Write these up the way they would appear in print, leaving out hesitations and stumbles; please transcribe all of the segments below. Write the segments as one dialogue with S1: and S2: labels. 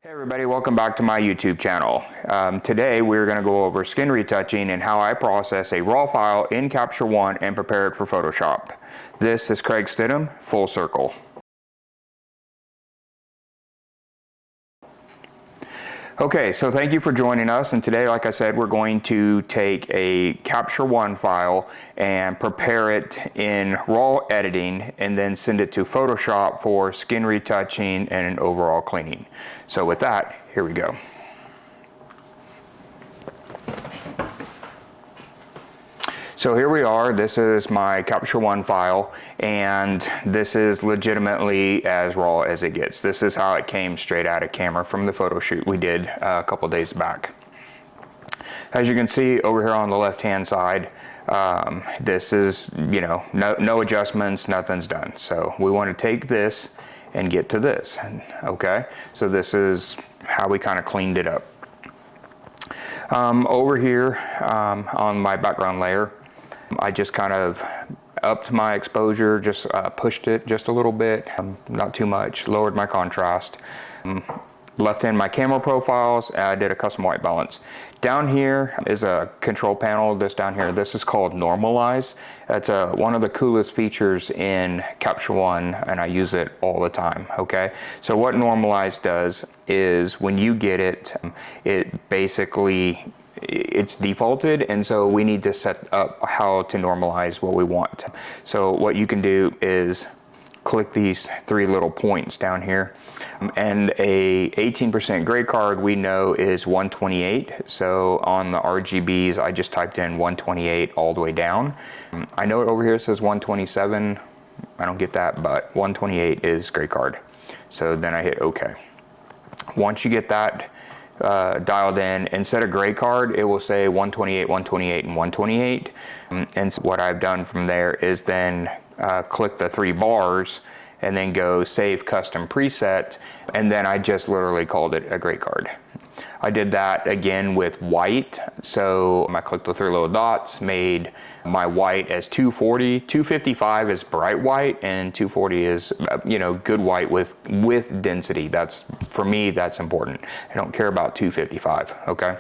S1: Hey everybody, welcome back to my YouTube channel. Today we're going to go over skin retouching and how I process a raw file in Capture One and prepare it for Photoshop. This is Craig Stidham, Full Circle. Okay, so thank you for joining us, and today, like I said, we're going to take a Capture One file and prepare it in raw editing and then send it to Photoshop for skin retouching and overall cleaning. So with that, here we go. So here we are. This is my Capture One file, and this is legitimately as raw as it gets. This is how it came straight out of camera from the photo shoot we did a couple days back. As you can see over here on the left hand side, this is, no adjustments, nothing's done. So we want to take this and get to this. Okay, so this is how we kind of cleaned it up. Over here on my background layer, I just kind of upped my exposure, just pushed it just a little bit, not too much, lowered my contrast, left in my camera profiles, and I did a custom white balance. Down here is a control panel, this down here, this is called Normalize. That's one of the coolest features in Capture One, and I use it all the time, okay? So what Normalize does is when you get it, it basically, it's defaulted, and so we need to set up how to normalize what we want. So what you can do is click these three little points down here, and a 18% gray card we know is 128. So on the RGBs I just typed in 128 all the way down. I know it over here says 127, I don't get that, but 128 is gray card. So then I hit OK. Once you get that dialed in, instead of gray card it will say 128, 128, and 128. And so what I've done from there is then click the three bars and then go save custom preset, and then I just literally called it a gray card. I did that again with white, so I clicked the three little dots, made my white as 240, 255 is bright white, and 240 is good white with density. That's, for me, that's important. I don't care about 255, okay?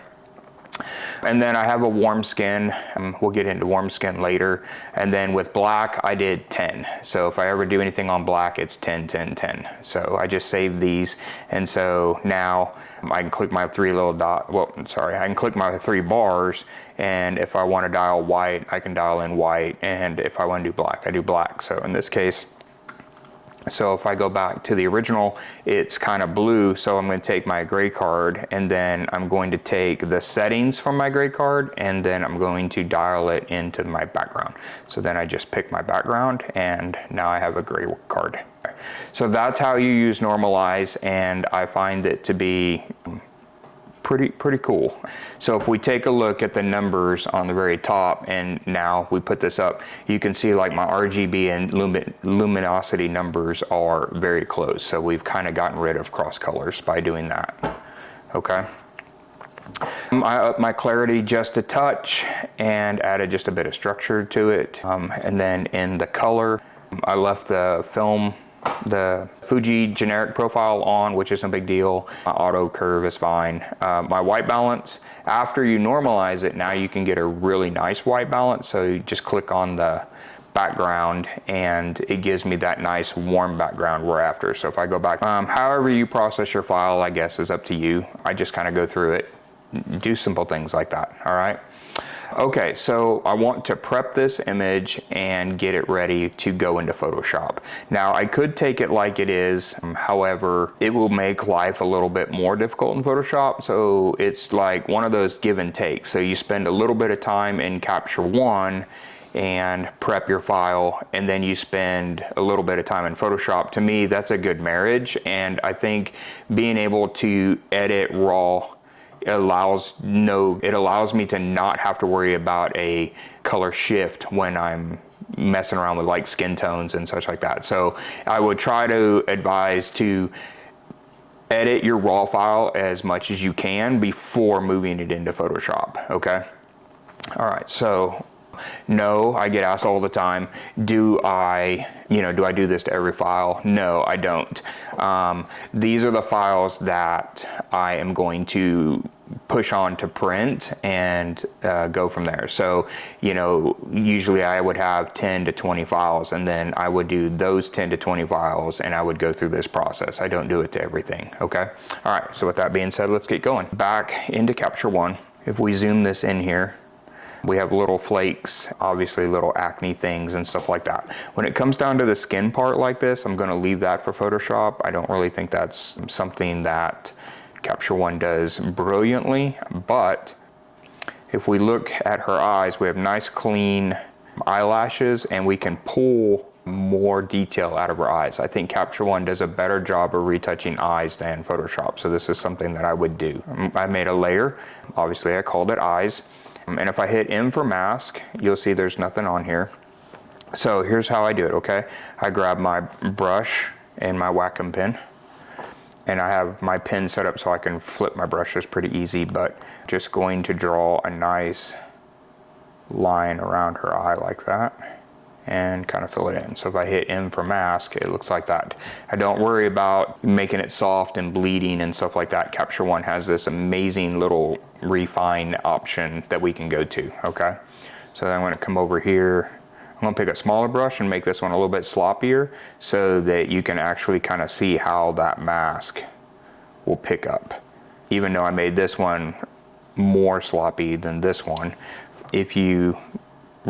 S1: And then I have a warm skin, we'll get into warm skin later, and then with black I did 10. So if I ever do anything on black, it's 10, 10, 10. So I just saved these, and so now I can click my three little I can click my three bars, and if I want to dial white, I can dial in white, and if I want to do black, I do black. So in this case, so if I go back to the original, it's kind of blue, so I'm going to take my gray card, and then I'm going to take the settings from my gray card, and then I'm going to dial it into my background. So then I just pick my background, and now I have a gray card. So that's how you use Normalize, and I find it to be pretty cool. So if we take a look at the numbers on the very top, and now we put this up, you can see like my RGB and luminosity numbers are very close. So we've kind of gotten rid of cross colors by doing that. Okay. I upped my clarity just a touch and added just a bit of structure to it. And then in the color, I left the Fuji generic profile on, which is no big deal. Auto curve is fine. My white balance, after you normalize it, now you can get a really nice white balance. So you just click on the background and it gives me that nice warm background we're after. So if I go back, however you process your file, I guess is up to you. I just kind of go through it, do simple things like that. All right. Okay, so I want to prep this image and get it ready to go into Photoshop. Now I could take it like it is, however, it will make life a little bit more difficult in Photoshop. So it's like one of those give and take. So you spend a little bit of time in Capture One and prep your file, and then you spend a little bit of time in Photoshop. To me, that's a good marriage, and I think being able to edit raw it allows me to not have to worry about a color shift when I'm messing around with like skin tones and such like that. So I would try to advise to edit your raw file as much as you can before moving it into Photoshop, okay? All right, so No, I get asked all the time, do I do this to every file? No, I don't. These are the files that I am going to push on to print and go from there. So, usually I would have 10 to 20 files, and then I would do those 10 to 20 files and I would go through this process. I don't do it to everything, okay? All right, so with that being said, let's get going. Back into Capture One. If we zoom this in here, we have little flakes, obviously little acne things and stuff like that. When it comes down to the skin part like this, I'm gonna leave that for Photoshop. I don't really think that's something that Capture One does brilliantly, but if we look at her eyes, we have nice clean eyelashes and we can pull more detail out of her eyes. I think Capture One does a better job of retouching eyes than Photoshop, so this is something that I would do. I made a layer, obviously I called it eyes, and if I hit M for mask, you'll see there's nothing on here. So here's how I do it, okay? I grab my brush and my Wacom pen, and I have my pen set up so I can flip my brushes pretty easy, but just going to draw a nice line around her eye like that and kind of fill it in. So if I hit M for mask, it looks like that. I don't worry about making it soft and bleeding and stuff like that. Capture One has this amazing little refine option that we can go to, okay? So then I'm gonna come over here. I'm gonna pick a smaller brush and make this one a little bit sloppier so that you can actually kind of see how that mask will pick up. Even though I made this one more sloppy than this one, if you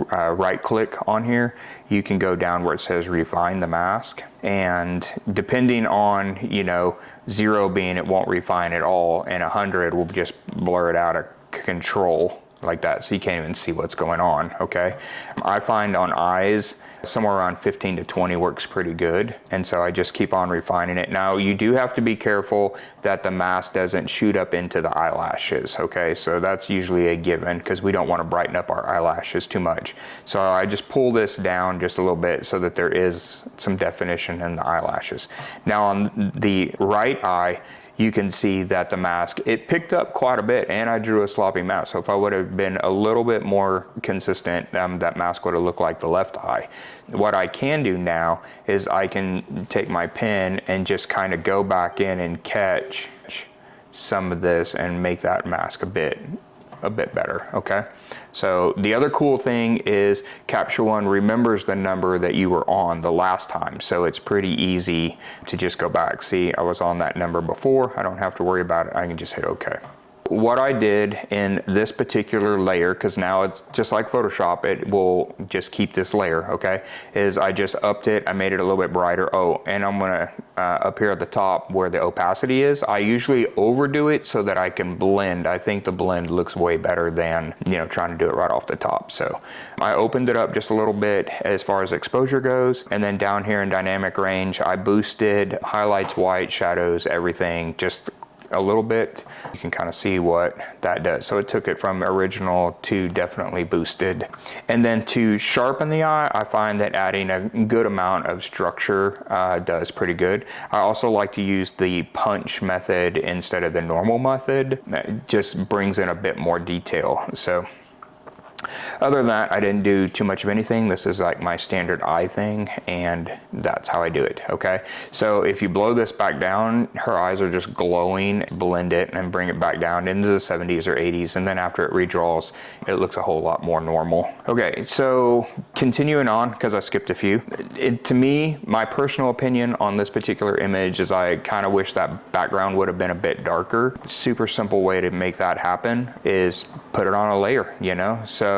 S1: right click on here, you can go down where it says refine the mask, and depending on 0 being it won't refine at all, and 100 will just blur it out of control like that, so you can't even see what's going on, okay? I find on eyes, somewhere around 15 to 20 works pretty good, and so I just keep on refining it. Now, you do have to be careful that the mask doesn't shoot up into the eyelashes, okay? So that's usually a given, because we don't want to brighten up our eyelashes too much. So I just pull this down just a little bit so that there is some definition in the eyelashes. Now, on the right eye, you can see that the mask, it picked up quite a bit, and I drew a sloppy mask. So if I would have been a little bit more consistent, that mask would have looked like the left eye. What I can do now is I can take my pen and just kind of go back in and catch some of this and make that mask a bit better, okay? So the other cool thing is Capture One remembers the number that you were on the last time, so it's pretty easy to just go back. See, I was on that number before, I don't have to worry about it, I can just hit OK. What I did in this particular layer, because now it's just like Photoshop, it will just keep this layer, okay, is I just upped it, I made it a little bit brighter. Oh, and I'm gonna, up here at the top where the opacity is, I usually overdo it so that I can blend. I think the blend looks way better than, trying to do it right off the top. So I opened it up just a little bit as far as exposure goes, and then down here in dynamic range, I boosted highlights, white, shadows, everything, just a little bit. You can kind of see what that does. So it took it from original to definitely boosted. And then to sharpen the eye, I find that adding a good amount of structure does pretty good. I also like to use the punch method instead of the normal method. That just brings in a bit more detail. So other than that, I didn't do too much of anything. This is like my standard eye thing, and that's how I do it, okay? So if you blow this back down, her eyes are just glowing. Blend it and bring it back down into the 70s or 80s, and then after it redraws, it looks a whole lot more normal. Okay, so continuing on, because I skipped a few. To me, my personal opinion on this particular image is I kind of wish that background would have been a bit darker. Super simple way to make that happen is put it on a layer, So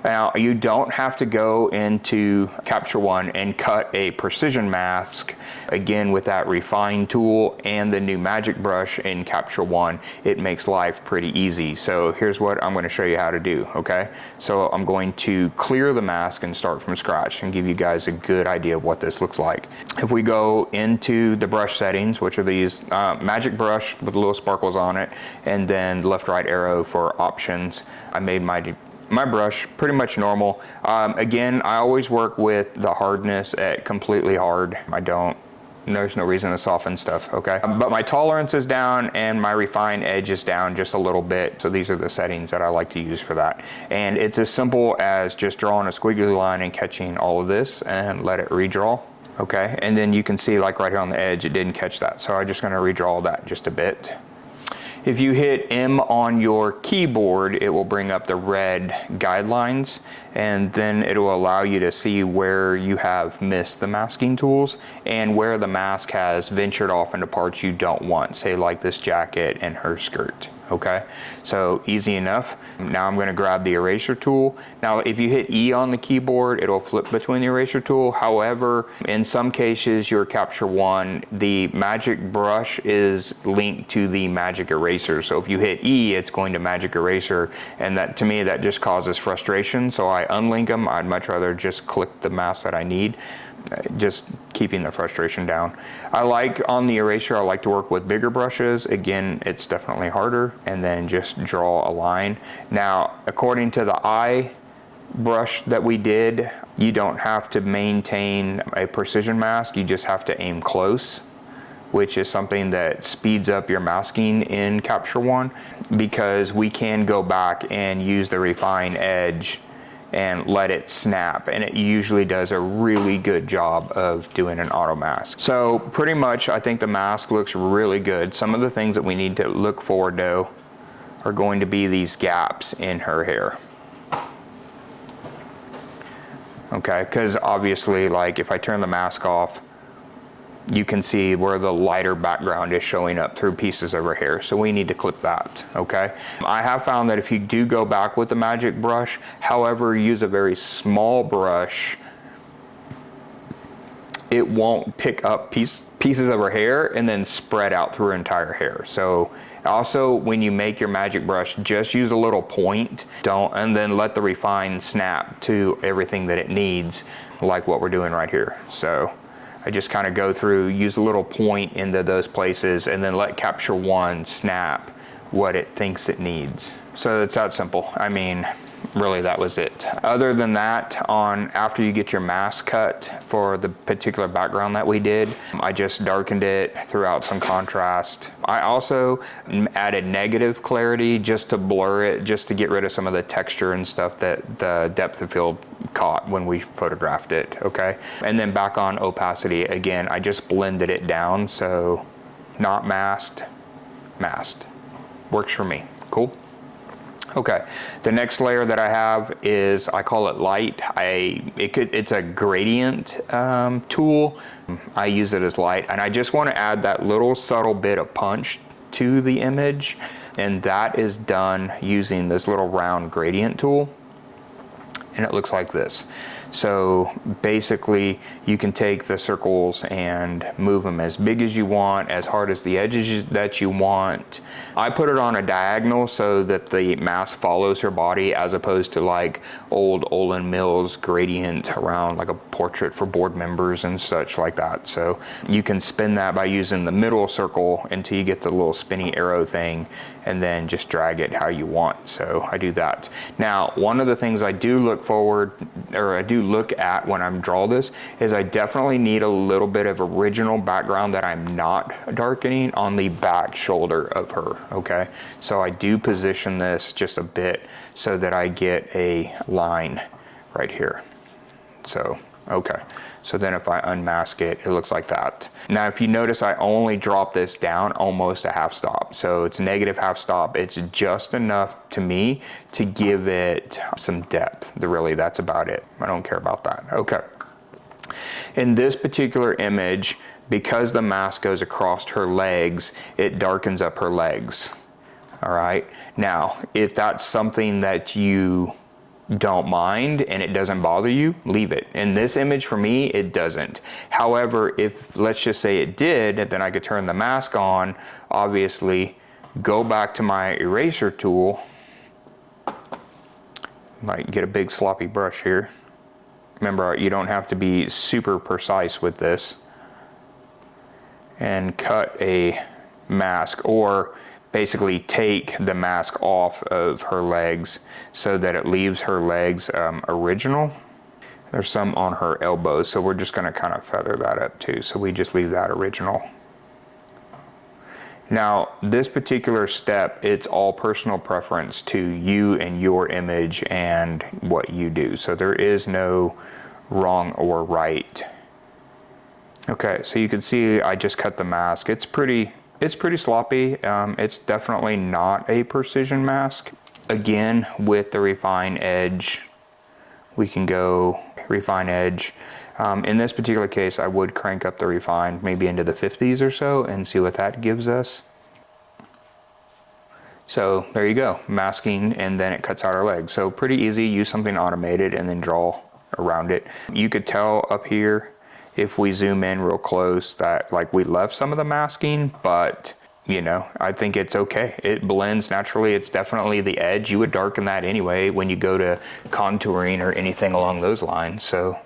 S1: now you don't have to go into Capture One and cut a precision mask. Again, with that refine tool and the new magic brush in Capture One, it makes life pretty easy. So here's what I'm going to show you how to do, okay? So I'm going to clear the mask and start from scratch and give you guys a good idea of what this looks like. If we go into the brush settings, which are these magic brush with little sparkles on it, and then left right arrow for options, I made my brush pretty much normal. Again, I always work with the hardness at completely hard. I don't there's no reason to soften stuff, okay? But my tolerance is down and my refine edge is down just a little bit. So these are the settings that I like to use for that. And it's as simple as just drawing a squiggly line and catching all of this and let it redraw, okay? And then you can see like right here on the edge, it didn't catch that. So I'm just gonna redraw that just a bit. If you hit M on your keyboard, it will bring up the red guidelines, and then it will allow you to see where you have missed the masking tools and where the mask has ventured off into parts you don't want, say like this jacket and her skirt. Okay, so easy enough. Now I'm going to grab the eraser tool. Now if you hit E on the keyboard, it'll flip between the eraser tool. However, in some cases, your Capture One, the magic brush is linked to the magic eraser. So if you hit E, it's going to magic eraser, and that, to me, that just causes frustration. So I unlink them. I'd much rather just click the mask that I need. Just keeping the frustration down. I like on the eraser, I like to work with bigger brushes. Again, it's definitely harder, and then just draw a line. Now, according to the eye brush that we did, you don't have to maintain a precision mask, you just have to aim close, which is something that speeds up your masking in Capture One, because we can go back and use the refine edge and let it snap, and it usually does a really good job of doing an auto mask. So pretty much I think the mask looks really good. Some of the things that we need to look for though are going to be these gaps in her hair. Okay, because obviously, like if I turn the mask off, you can see where the lighter background is showing up through pieces of her hair. So we need to clip that, okay? I have found that if you do go back with the magic brush, however, use a very small brush, it won't pick up pieces of her hair and then spread out through her entire hair. So also, when you make your magic brush, just use a little point, and then let the refine snap to everything that it needs, like what we're doing right here. So I just kind of go through, use a little point into those places, and then let Capture One snap what it thinks it needs. So it's that simple. I mean, really that was it. Other than that, after you get your mask cut for the particular background that we did, I just darkened it, threw out some contrast. I also added negative clarity just to blur it, just to get rid of some of the texture and stuff that the depth of field caught when we photographed it, okay? And then back on opacity, again, I just blended it down, so not masked, masked. Works for me. Cool. Okay, the next layer that I have is, I call it light. It's a gradient tool. I use it as light, and I just want to add that little subtle bit of punch to the image, and that is done using this little round gradient tool, and it looks like this. So basically, you can take the circles and move them as big as you want, as hard as the edges that you want. I put it on a diagonal so that the mask follows her body, as opposed to like old Olin Mills gradient around like a portrait for board members and such like that. So you can spin that by using the middle circle until you get the little spinny arrow thing, and then just drag it how you want. So I do that. Now, one of the things I do look at when I'm draw this is I definitely need a little bit of original background that I'm not darkening on the back shoulder of her, okay? So I do position this just a bit so that I get a line right here. So, okay. So then if I unmask it, it looks like that. Now, if you notice, I only drop this down almost a half stop. So it's negative half stop. It's just enough to me to give it some depth. Really, that's about it. I don't care about that. Okay. In this particular image, because the mask goes across her legs, it darkens up her legs. All right. Now, if that's something that you don't mind and it doesn't bother you, leave it. In this image, for me, it doesn't. However, if let's just say it did, then I could turn the mask on, obviously, go back to my eraser tool, might get a big sloppy brush here. Remember, you don't have to be super precise with this, and cut a mask, or basically take the mask off of her legs so that it leaves her legs original. There's some on her elbows, so we're just gonna kind of feather that up too. So we just leave that original. Now, this particular step, it's all personal preference to you and your image and what you do. So there is no wrong or right. Okay, so you can see I just cut the mask. It's pretty sloppy. It's definitely not a precision mask. Again, with the refine edge, we can go refine edge. In this particular case, I would crank up the refine maybe into the 50s or so and see what that gives us. So there you go, masking, and then it cuts out our leg. So pretty easy, use something automated and then draw around it. You could tell up here, if we zoom in real close, that like we left some of the masking, but you know, I think it's okay. It blends naturally. It's definitely the edge. You would darken that anyway when you go to contouring or anything along those lines. So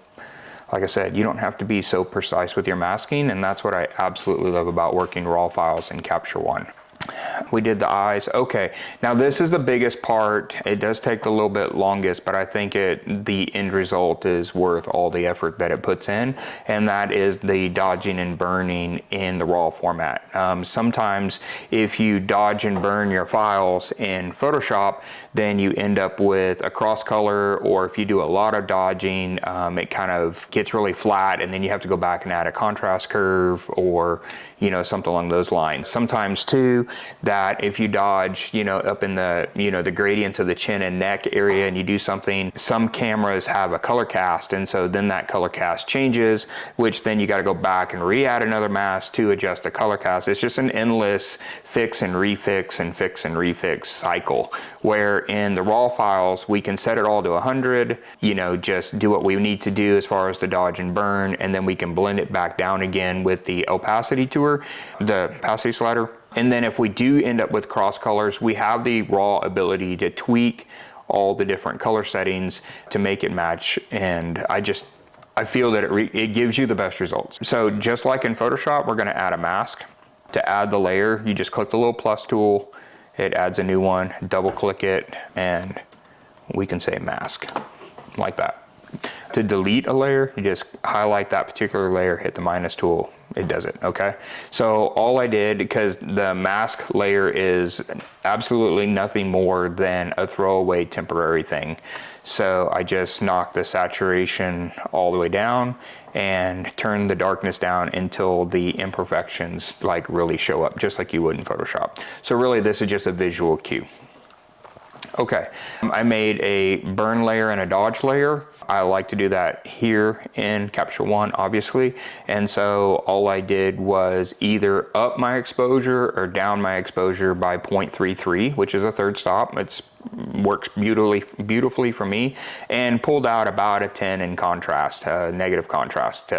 S1: like I said, you don't have to be so precise with your masking, and that's what I absolutely love about working raw files in Capture One. We did the eyes. Okay, now this is the biggest part. It does take a little bit longest, but I think the end result is worth all the effort that it puts in, and that is the dodging and burning in the raw format. Sometimes if you dodge and burn your files in Photoshop, then you end up with a cross color, or if you do a lot of dodging, it kind of gets really flat, and then you have to go back and add a contrast curve, or you know, something along those lines. Sometimes too, that if you dodge, you know, up in the, you know, the gradients of the chin and neck area, and you do something, some cameras have a color cast, and so then that color cast changes, which then you got to go back and re-add another mask to adjust the color cast. It's just an endless fix and refix and fix and refix cycle, where in the raw files, we can set it all to 100, you know, just do what we need to do as far as the dodge and burn, and then we can blend it back down again with the opacity tool, the opacity slider. And then if we do end up with cross colors, we have the raw ability to tweak all the different color settings to make it match. And I feel that it gives you the best results. So just like in Photoshop, we're gonna add a mask. To add the layer, you just click the little plus tool, it adds a new one, double click it, and we can say mask, like that. To delete a layer, you just highlight that particular layer, hit the minus tool, it does it, okay? So all I did, because the mask layer is absolutely nothing more than a throwaway temporary thing. So I just knocked the saturation all the way down and turned the darkness down until the imperfections like really show up, just like you would in Photoshop. So really this is just a visual cue. Okay, I made a burn layer and a dodge layer. I like to do that here in Capture One, obviously. And so all I did was either up my exposure or down my exposure by 0.33, which is a third stop. It works beautifully for me, and pulled out about a 10 in contrast, negative contrast,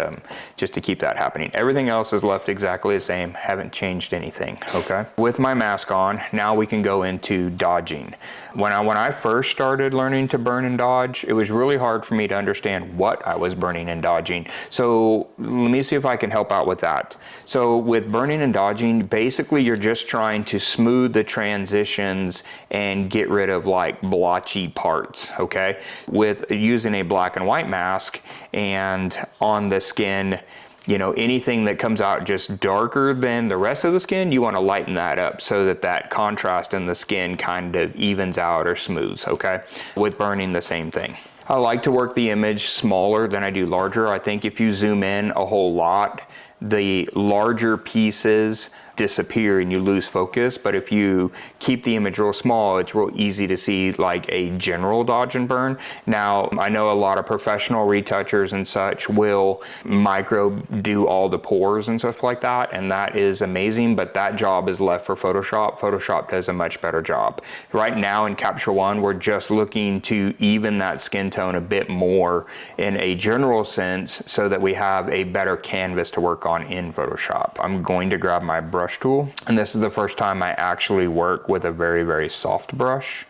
S1: just to keep that happening. Everything else is left exactly the same, haven't changed anything, okay? With my mask on, now we can go into dodging. When I first started learning to burn and dodge, it was really hard for me to understand what I was burning and dodging. So let me see if I can help out with that. So with burning and dodging, basically you're just trying to smooth the transitions and get rid of like blotchy parts, okay? With using a black and white mask, and on the skin, you know, anything that comes out just darker than the rest of the skin, you want to lighten that up so that that contrast in the skin kind of evens out or smooths, okay? With burning, the same thing. I like to work the image smaller than I do larger. I think if you zoom in a whole lot, the larger pieces disappear and you lose focus. But if you keep the image real small, it's real easy to see like a general dodge and burn. Now, I know a lot of professional retouchers and such will micro do all the pores and stuff like that, and that is amazing, but that job is left for Photoshop. Photoshop does a much better job. Right now in Capture One, we're just looking to even that skin tone a bit more in a general sense so that we have a better canvas to work on in Photoshop. I'm going to grab my brush tool, and this is the first time I actually work with a very soft brush.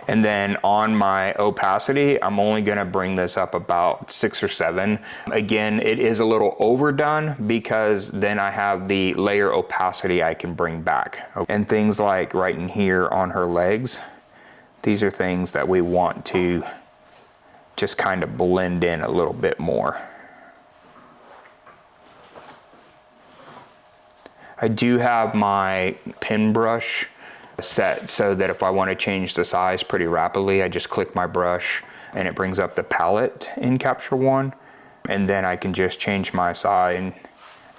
S1: And then on my opacity, I'm only gonna bring this up about 6 or 7. Again, it is a little overdone because then I have the layer opacity I can bring back. And things like right in here on her legs, these are things that we want to just kind of blend in a little bit more. I do have my pen brush set so that if I want to change the size pretty rapidly, I just click my brush and it brings up the palette in Capture One, and then I can just change my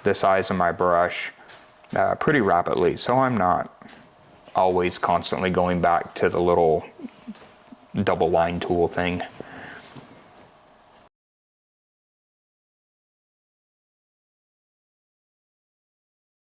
S1: the size of my brush pretty rapidly, so I'm not always constantly going back to the little double line tool thing.